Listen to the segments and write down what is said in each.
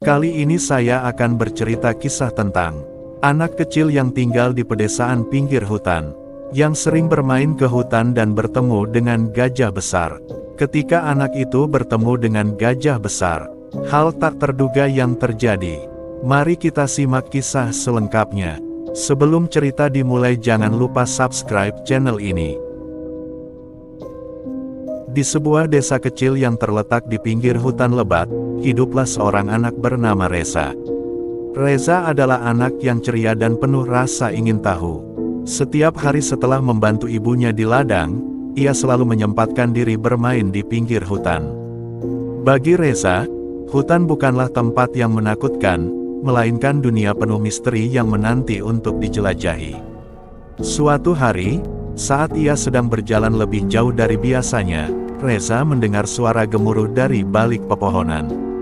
Kali ini saya akan bercerita kisah tentang anak kecil yang tinggal di pedesaan pinggir hutan, yang sering bermain ke hutan dan bertemu dengan gajah besar. Ketika anak itu bertemu dengan gajah besar, hal tak terduga yang terjadi. Mari kita simak kisah selengkapnya. Sebelum cerita dimulai, jangan lupa subscribe channel ini. Di sebuah desa kecil yang terletak di pinggir hutan lebat, hiduplah seorang anak bernama Reza. Reza adalah anak yang ceria dan penuh rasa ingin tahu. Setiap hari setelah membantu ibunya di ladang, ia selalu menyempatkan diri bermain di pinggir hutan. Bagi Reza, hutan bukanlah tempat yang menakutkan, melainkan dunia penuh misteri yang menanti untuk dijelajahi. Suatu hari, saat ia sedang berjalan lebih jauh dari biasanya, Reza mendengar suara gemuruh dari balik pepohonan.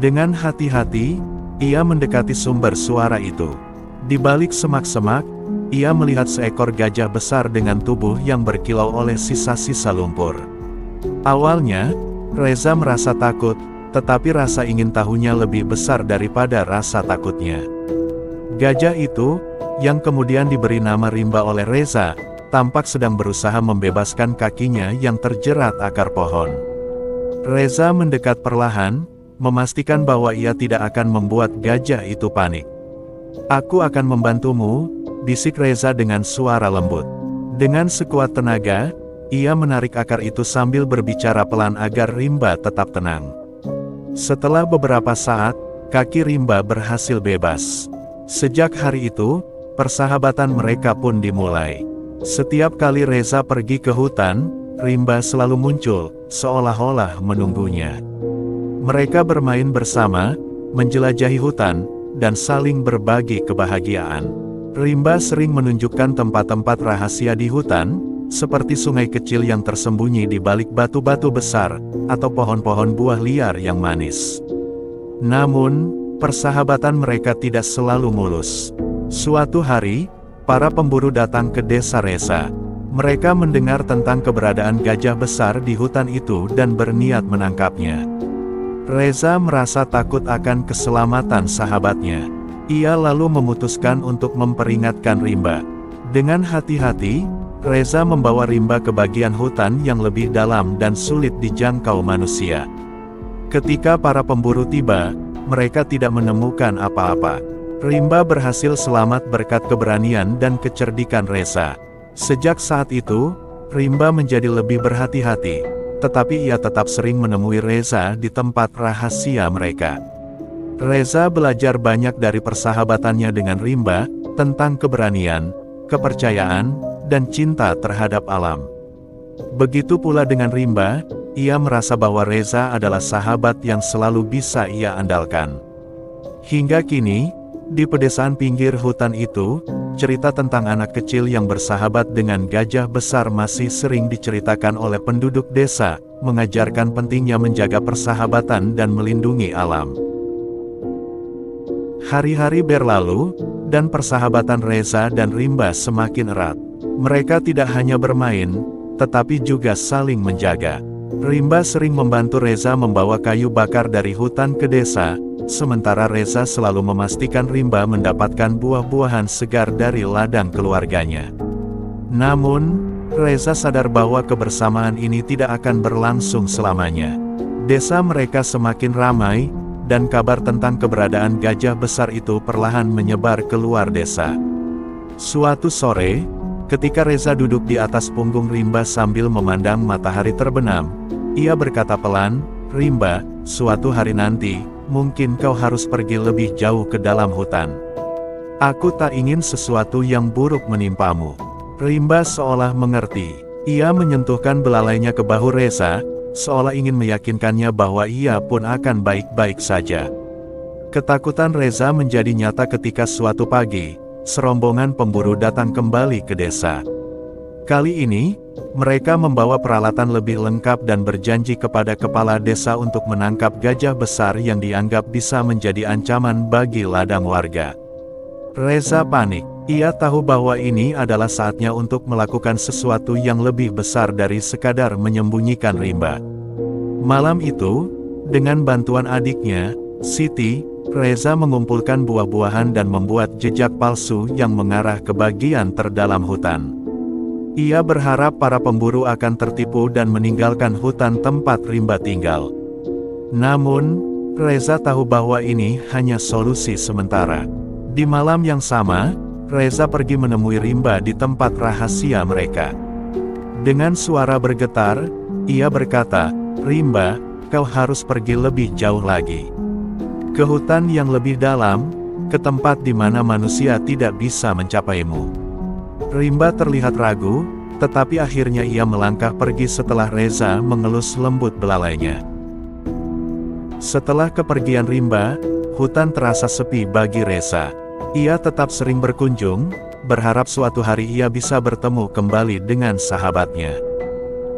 Dengan hati-hati, ia mendekati sumber suara itu. Di balik semak-semak, ia melihat seekor gajah besar dengan tubuh yang berkilau oleh sisa-sisa lumpur. Awalnya, Reza merasa takut, tetapi rasa ingin tahunya lebih besar daripada rasa takutnya. Gajah itu, yang kemudian diberi nama Rimba oleh Reza, tampak sedang berusaha membebaskan kakinya yang terjerat akar pohon. Reza mendekat perlahan, memastikan bahwa ia tidak akan membuat gajah itu panik. "Aku akan membantumu," bisik Reza dengan suara lembut. Dengan sekuat tenaga, ia menarik akar itu sambil berbicara pelan agar Rimba tetap tenang. Setelah beberapa saat, kaki Rimba berhasil bebas. Sejak hari itu, persahabatan mereka pun dimulai. Setiap kali Reza pergi ke hutan, Rimba selalu muncul, seolah-olah menunggunya. Mereka bermain bersama, menjelajahi hutan, dan saling berbagi kebahagiaan. Rimba sering menunjukkan tempat-tempat rahasia di hutan, seperti sungai kecil yang tersembunyi di balik batu-batu besar, atau pohon-pohon buah liar yang manis. Namun, persahabatan mereka tidak selalu mulus. Suatu hari, para pemburu datang ke desa Reza. Mereka mendengar tentang keberadaan gajah besar di hutan itu dan berniat menangkapnya. Reza merasa takut akan keselamatan sahabatnya. Ia lalu memutuskan untuk memperingatkan Rimba. Dengan hati-hati, Reza membawa Rimba ke bagian hutan yang lebih dalam dan sulit dijangkau manusia. Ketika para pemburu tiba, mereka tidak menemukan apa-apa. Rimba berhasil selamat berkat keberanian dan kecerdikan Reza. Sejak saat itu, Rimba menjadi lebih berhati-hati, tetapi ia tetap sering menemui Reza di tempat rahasia mereka. Reza belajar banyak dari persahabatannya dengan Rimba, tentang keberanian, kepercayaan, dan cinta terhadap alam. Begitu pula dengan Rimba, ia merasa bahwa Reza adalah sahabat yang selalu bisa ia andalkan. Hingga kini, di pedesaan pinggir hutan itu, cerita tentang anak kecil yang bersahabat dengan gajah besar masih sering diceritakan oleh penduduk desa, mengajarkan pentingnya menjaga persahabatan dan melindungi alam. Hari-hari berlalu, dan persahabatan Reza dan Rimba semakin erat. Mereka tidak hanya bermain, tetapi juga saling menjaga. Rimba sering membantu Reza membawa kayu bakar dari hutan ke desa, sementara Reza selalu memastikan Rimba mendapatkan buah-buahan segar dari ladang keluarganya. Namun, Reza sadar bahwa kebersamaan ini tidak akan berlangsung selamanya. Desa mereka semakin ramai, dan kabar tentang keberadaan gajah besar itu perlahan menyebar keluar desa. Suatu sore, ketika Reza duduk di atas punggung Rimba sambil memandang matahari terbenam, ia berkata pelan, "Rimba, suatu hari nanti, mungkin kau harus pergi lebih jauh ke dalam hutan. Aku tak ingin sesuatu yang buruk menimpamu." Rimba seolah mengerti. Ia menyentuhkan belalainya ke bahu Reza, seolah ingin meyakinkannya bahwa ia pun akan baik-baik saja. Ketakutan Reza menjadi nyata ketika suatu pagi, serombongan pemburu datang kembali ke desa. Kali ini, mereka membawa peralatan lebih lengkap dan berjanji kepada kepala desa untuk menangkap gajah besar yang dianggap bisa menjadi ancaman bagi ladang warga. Reza panik. Ia tahu bahwa ini adalah saatnya untuk melakukan sesuatu yang lebih besar dari sekadar menyembunyikan Rimba. Malam itu, dengan bantuan adiknya, Siti, Reza mengumpulkan buah-buahan dan membuat jejak palsu yang mengarah ke bagian terdalam hutan. Ia berharap para pemburu akan tertipu dan meninggalkan hutan tempat Rimba tinggal. Namun, Reza tahu bahwa ini hanya solusi sementara. Di malam yang sama, Reza pergi menemui Rimba di tempat rahasia mereka. Dengan suara bergetar, ia berkata, "Rimba, kau harus pergi lebih jauh lagi. Ke hutan yang lebih dalam, ke tempat di mana manusia tidak bisa mencapaimu." Rimba terlihat ragu, tetapi akhirnya ia melangkah pergi setelah Reza mengelus lembut belalainya. Setelah kepergian Rimba, hutan terasa sepi bagi Reza. Ia tetap sering berkunjung, berharap suatu hari ia bisa bertemu kembali dengan sahabatnya.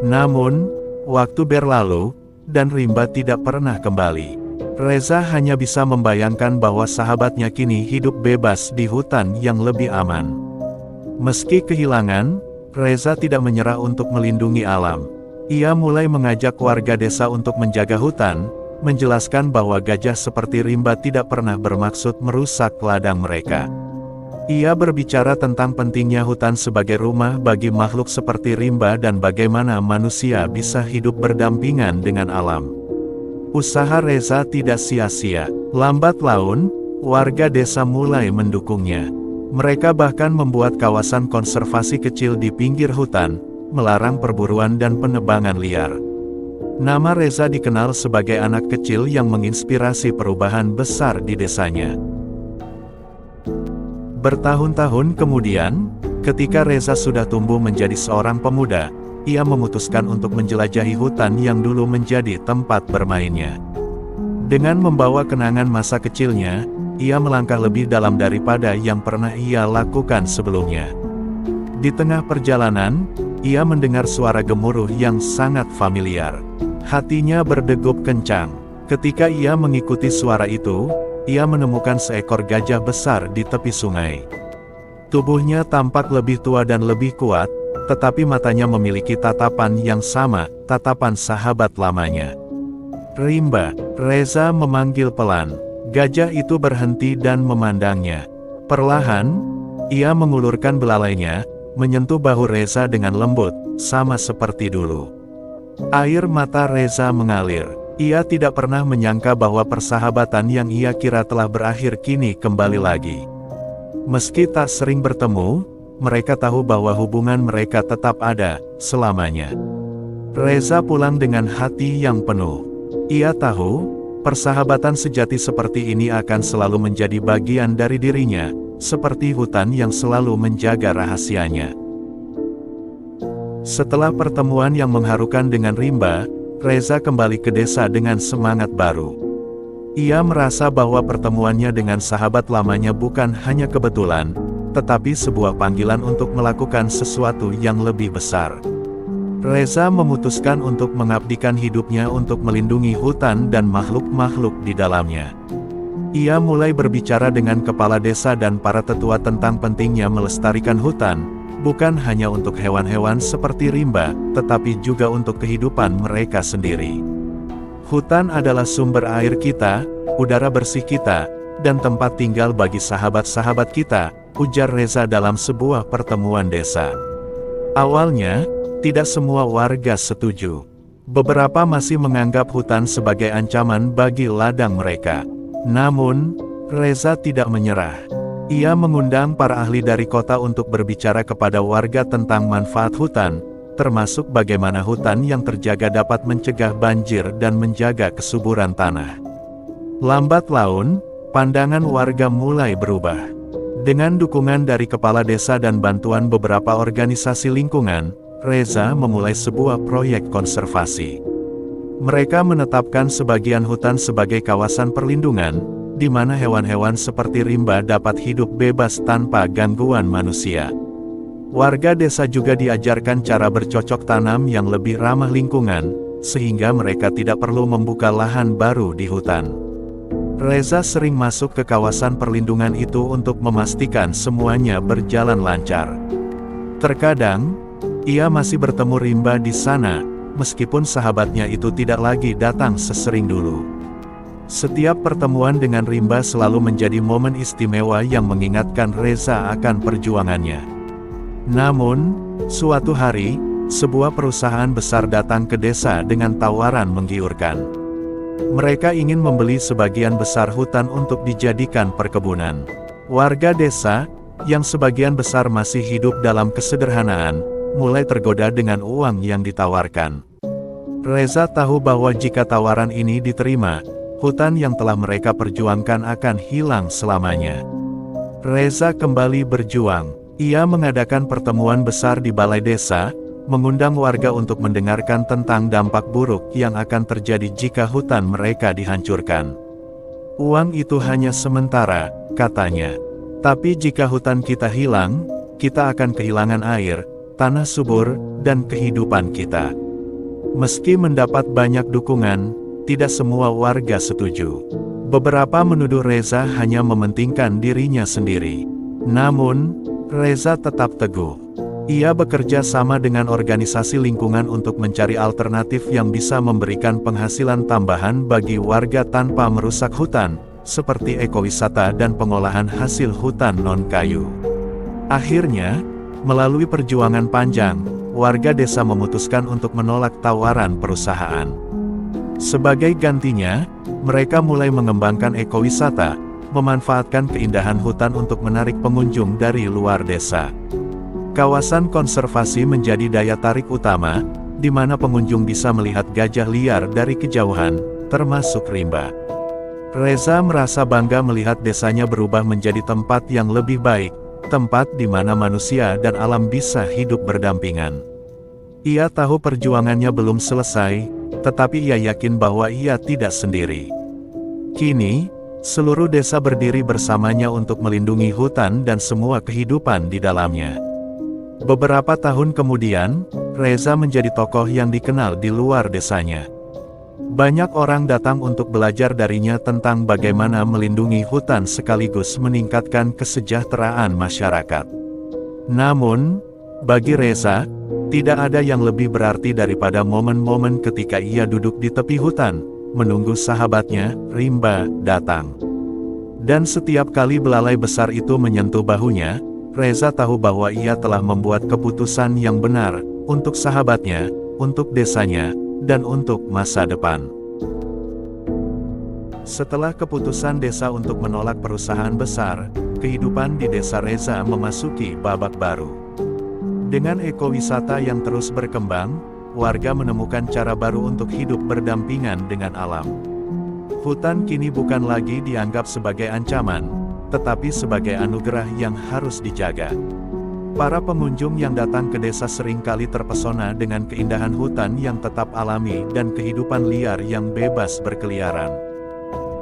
Namun, waktu berlalu, dan Rimba tidak pernah kembali. Reza hanya bisa membayangkan bahwa sahabatnya kini hidup bebas di hutan yang lebih aman. Meski kehilangan, Reza tidak menyerah untuk melindungi alam. Ia mulai mengajak warga desa untuk menjaga hutan, menjelaskan bahwa gajah seperti Rimba tidak pernah bermaksud merusak ladang mereka. Ia berbicara tentang pentingnya hutan sebagai rumah bagi makhluk seperti Rimba dan bagaimana manusia bisa hidup berdampingan dengan alam. Usaha Reza tidak sia-sia. Lambat laun, warga desa mulai mendukungnya. Mereka bahkan membuat kawasan konservasi kecil di pinggir hutan, melarang perburuan dan penebangan liar. Nama Reza dikenal sebagai anak kecil yang menginspirasi perubahan besar di desanya. Bertahun-tahun kemudian, ketika Reza sudah tumbuh menjadi seorang pemuda, ia memutuskan untuk menjelajahi hutan yang dulu menjadi tempat bermainnya. Dengan membawa kenangan masa kecilnya, ia melangkah lebih dalam daripada yang pernah ia lakukan sebelumnya. Di tengah perjalanan, ia mendengar suara gemuruh yang sangat familiar. Hatinya berdegup kencang. Ketika ia mengikuti suara itu, ia menemukan seekor gajah besar di tepi sungai. Tubuhnya tampak lebih tua dan lebih kuat, tetapi matanya memiliki tatapan yang sama, tatapan sahabat lamanya. "Rimba," Reza memanggil pelan. Gajah itu berhenti dan memandangnya. Perlahan, ia mengulurkan belalainya, menyentuh bahu Reza dengan lembut, sama seperti dulu. Air mata Reza mengalir. Ia tidak pernah menyangka bahwa persahabatan yang ia kira telah berakhir kini kembali lagi. Meski tak sering bertemu, mereka tahu bahwa hubungan mereka tetap ada, selamanya. Reza pulang dengan hati yang penuh. Ia tahu, persahabatan sejati seperti ini akan selalu menjadi bagian dari dirinya, seperti hutan yang selalu menjaga rahasianya. Setelah pertemuan yang mengharukan dengan Rimba, Reza kembali ke desa dengan semangat baru. Ia merasa bahwa pertemuannya dengan sahabat lamanya bukan hanya kebetulan, tetapi sebuah panggilan untuk melakukan sesuatu yang lebih besar. Reza memutuskan untuk mengabdikan hidupnya untuk melindungi hutan dan makhluk-makhluk di dalamnya. Ia mulai berbicara dengan kepala desa dan para tetua tentang pentingnya melestarikan hutan, bukan hanya untuk hewan-hewan seperti Rimba, tetapi juga untuk kehidupan mereka sendiri. Hutan adalah sumber air kita, udara bersih kita, dan tempat tinggal bagi sahabat-sahabat kita, ujar Reza dalam sebuah pertemuan desa. Awalnya, tidak semua warga setuju. Beberapa masih menganggap hutan sebagai ancaman bagi ladang mereka. Namun, Reza tidak menyerah. Ia mengundang para ahli dari kota untuk berbicara kepada warga tentang manfaat hutan, termasuk bagaimana hutan yang terjaga dapat mencegah banjir dan menjaga kesuburan tanah. Lambat laun, pandangan warga mulai berubah. Dengan dukungan dari kepala desa dan bantuan beberapa organisasi lingkungan, Reza memulai sebuah proyek konservasi. Mereka menetapkan sebagian hutan sebagai kawasan perlindungan, di mana hewan-hewan seperti Rimba dapat hidup bebas tanpa gangguan manusia. Warga desa juga diajarkan cara bercocok tanam yang lebih ramah lingkungan, sehingga mereka tidak perlu membuka lahan baru di hutan. Reza sering masuk ke kawasan perlindungan itu untuk memastikan semuanya berjalan lancar. Terkadang, ia masih bertemu Rimba di sana, meskipun sahabatnya itu tidak lagi datang sesering dulu. Setiap pertemuan dengan Rimba selalu menjadi momen istimewa yang mengingatkan Reza akan perjuangannya. Namun, suatu hari, sebuah perusahaan besar datang ke desa dengan tawaran menggiurkan. Mereka ingin membeli sebagian besar hutan untuk dijadikan perkebunan. Warga desa, yang sebagian besar masih hidup dalam kesederhanaan, mulai tergoda dengan uang yang ditawarkan. Reza tahu bahwa jika tawaran ini diterima, hutan yang telah mereka perjuangkan akan hilang selamanya. Reza kembali berjuang. Ia mengadakan pertemuan besar di balai desa, mengundang warga untuk mendengarkan tentang dampak buruk yang akan terjadi jika hutan mereka dihancurkan. Uang itu hanya sementara, katanya. Tapi jika hutan kita hilang, kita akan kehilangan air, tanah subur, dan kehidupan kita. Meski mendapat banyak dukungan, tidak semua warga setuju. Beberapa menuduh Reza hanya mementingkan dirinya sendiri. Namun, Reza tetap teguh. Ia bekerja sama dengan organisasi lingkungan untuk mencari alternatif yang bisa memberikan penghasilan tambahan bagi warga tanpa merusak hutan, seperti ekowisata dan pengolahan hasil hutan non-kayu. Akhirnya, melalui perjuangan panjang, warga desa memutuskan untuk menolak tawaran perusahaan. Sebagai gantinya, mereka mulai mengembangkan ekowisata, memanfaatkan keindahan hutan untuk menarik pengunjung dari luar desa. Kawasan konservasi menjadi daya tarik utama, di mana pengunjung bisa melihat gajah liar dari kejauhan, termasuk Rimba. Reza merasa bangga melihat desanya berubah menjadi tempat yang lebih baik, tempat di mana manusia dan alam bisa hidup berdampingan. Ia tahu perjuangannya belum selesai, tetapi ia yakin bahwa ia tidak sendiri. Kini, seluruh desa berdiri bersamanya untuk melindungi hutan dan semua kehidupan di dalamnya. Beberapa tahun kemudian, Reza menjadi tokoh yang dikenal di luar desanya. Banyak orang datang untuk belajar darinya tentang bagaimana melindungi hutan sekaligus meningkatkan kesejahteraan masyarakat. Namun, bagi Reza, tidak ada yang lebih berarti daripada momen-momen ketika ia duduk di tepi hutan, menunggu sahabatnya, Rimba, datang. Dan setiap kali belalai besar itu menyentuh bahunya, Reza tahu bahwa ia telah membuat keputusan yang benar, untuk sahabatnya, untuk desanya, dan untuk masa depan. Setelah keputusan desa untuk menolak perusahaan besar, kehidupan di desa Reza memasuki babak baru. Dengan ekowisata yang terus berkembang, warga menemukan cara baru untuk hidup berdampingan dengan alam. Hutan kini bukan lagi dianggap sebagai ancaman, tetapi sebagai anugerah yang harus dijaga. Para pengunjung yang datang ke desa seringkali terpesona dengan keindahan hutan yang tetap alami dan kehidupan liar yang bebas berkeliaran.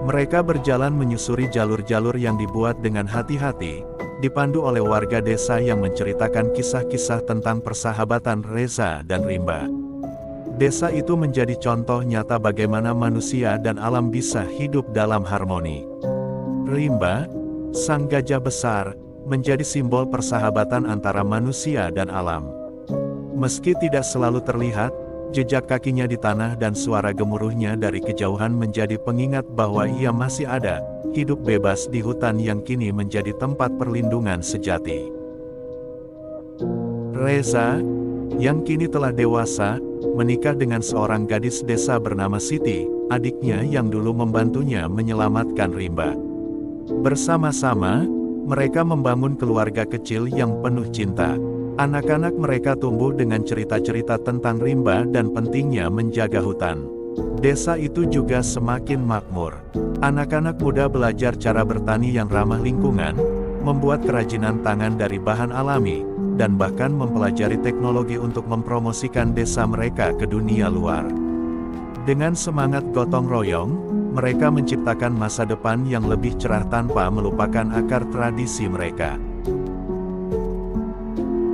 Mereka berjalan menyusuri jalur-jalur yang dibuat dengan hati-hati, dipandu oleh warga desa yang menceritakan kisah-kisah tentang persahabatan Reza dan Rimba. Desa itu menjadi contoh nyata bagaimana manusia dan alam bisa hidup dalam harmoni. Rimba, sang gajah besar, menjadi simbol persahabatan antara manusia dan alam. Meski tidak selalu terlihat, jejak kakinya di tanah dan suara gemuruhnya dari kejauhan menjadi pengingat bahwa ia masih ada, hidup bebas di hutan yang kini menjadi tempat perlindungan sejati. Reza, yang kini telah dewasa, menikah dengan seorang gadis desa bernama Siti, adiknya yang dulu membantunya menyelamatkan Rimba. Bersama-sama, mereka membangun keluarga kecil yang penuh cinta. Anak-anak mereka tumbuh dengan cerita-cerita tentang Rimba dan pentingnya menjaga hutan. Desa itu juga semakin makmur. Anak-anak muda belajar cara bertani yang ramah lingkungan, membuat kerajinan tangan dari bahan alami, dan bahkan mempelajari teknologi untuk mempromosikan desa mereka ke dunia luar. Dengan semangat gotong royong, mereka menciptakan masa depan yang lebih cerah tanpa melupakan akar tradisi mereka.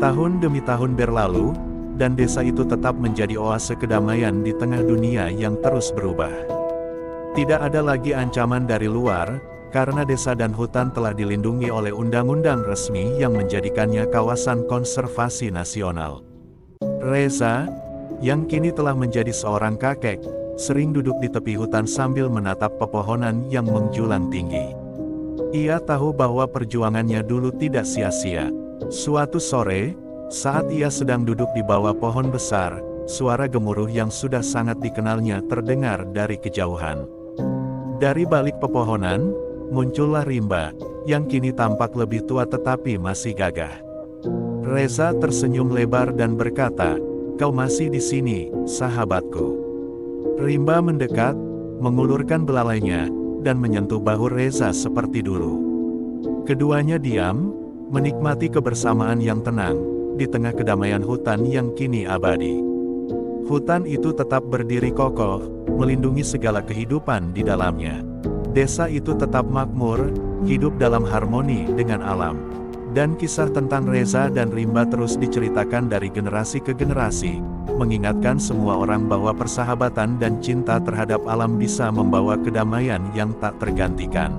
Tahun demi tahun berlalu, dan desa itu tetap menjadi oase kedamaian di tengah dunia yang terus berubah. Tidak ada lagi ancaman dari luar, karena desa dan hutan telah dilindungi oleh undang-undang resmi yang menjadikannya kawasan konservasi nasional. Reza, yang kini telah menjadi seorang kakek, sering duduk di tepi hutan sambil menatap pepohonan yang menjulang tinggi. Ia tahu bahwa perjuangannya dulu tidak sia-sia. Suatu sore, saat ia sedang duduk di bawah pohon besar, suara gemuruh yang sudah sangat dikenalnya terdengar dari kejauhan. Dari balik pepohonan, muncullah Rimba, yang kini tampak lebih tua tetapi masih gagah. Reza tersenyum lebar dan berkata, "Kau masih di sini, sahabatku." Rimba mendekat, mengulurkan belalainya, dan menyentuh bahu Reza seperti dulu. Keduanya diam, menikmati kebersamaan yang tenang, di tengah kedamaian hutan yang kini abadi. Hutan itu tetap berdiri kokoh, melindungi segala kehidupan di dalamnya. Desa itu tetap makmur, hidup dalam harmoni dengan alam. Dan kisah tentang Reza dan Rimba terus diceritakan dari generasi ke generasi, mengingatkan semua orang bahwa persahabatan dan cinta terhadap alam bisa membawa kedamaian yang tak tergantikan.